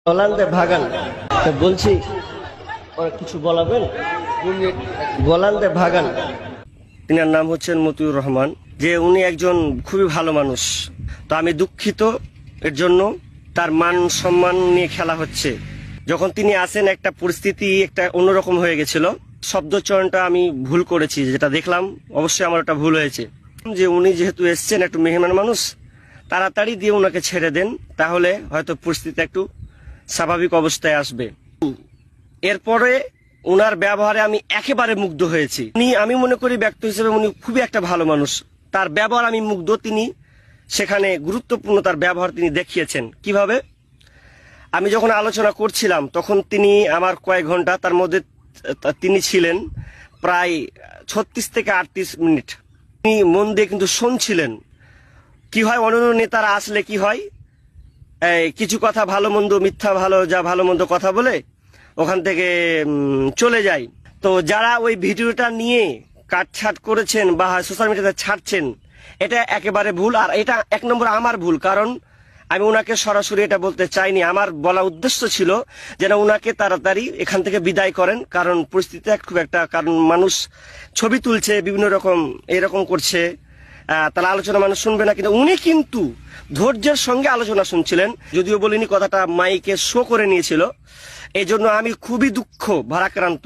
গোলান্দে ভাগান তা বলছি ওরা কিছু বলাবেন গোলান্দে ভাগান। তিনার নাম হচ্ছেন মতিউর রহমান, যে উনি একজন খুবই ভালো মানুষ। তো আমি দুঃখিত এর জন্য, তার মান সম্মান নিয়ে খেলা হচ্ছে। যখন তিনি আসেন একটা পরিস্থিতি একটা অন্যরকম হয়ে গেছিল, শব্দচয়নটা আমি ভুল করেছি, যেটা দেখলাম অবশ্যই আমার ওটা ভুল হয়েছে। যে উনি যেহেতু এসছেন একটু মেহমান মানুষ, তাড়াতাড়ি দিয়ে ওনাকে ছেড়ে দেন, তাহলে হয়তো পরিস্থিতি একটু স্বাভাবিক অবস্থায় আসবে। এরপরে ওনার ব্যবহারে আমি একেবারে মুগ্ধ হয়েছি। আমি মনে করি ব্যক্তি হিসেবে উনি খুবই একটা ভালো মানুষ। তার ব্যবহার আমি মুগ্ধ। তিনি সেখানে গুরুত্বপূর্ণ তার ব্যবহার তিনি দেখিয়েছেন। কিভাবে? আমি যখন আলোচনা করছিলাম তখন তিনি আমার কয়েক ঘন্টা, তার মধ্যে তিনি ছিলেন প্রায় 36 থেকে 38 মিনিট। তিনি মন দিয়ে কিন্তু শুনছিলেন। কি হয়, অন্যান্য নেতারা আসলে কি হয়, কিছু কথা ভালো মন্দ, মিথ্যা ভালো, যা ভালো মন্দ কথা বলে ওখান থেকে চলে যায়। তো যারা ওই ভিডিওটা নিয়ে কাটছাট করেছেন বা সোশ্যাল মিডিয়াতে ছাড়ছেন, এটা একেবারে ভুল। আর এটা এক নম্বর আমার ভুল, কারণ আমি ওনাকে সরাসরি এটা বলতে চাইনি। আমার বলা উদ্দেশ্য ছিল যেন ওনাকে তাড়াতাড়ি এখান থেকে বিদায় করেন, কারণ পরিস্থিতি খুব একটা, কারণ মানুষ ছবি তুলছে, বিভিন্ন রকম এরকম করছে, তাহলে আলোচনা মানুষ শুনবে না। কিন্তু উনি কিন্তু ধৈর্যের সঙ্গে আলোচনা শুনছিলেন, যদিও বলিনি, কথাটা মাইকে শো করে নিয়েছিল। এই জন্য আমি খুবই দুঃখ ভারাক্রান্ত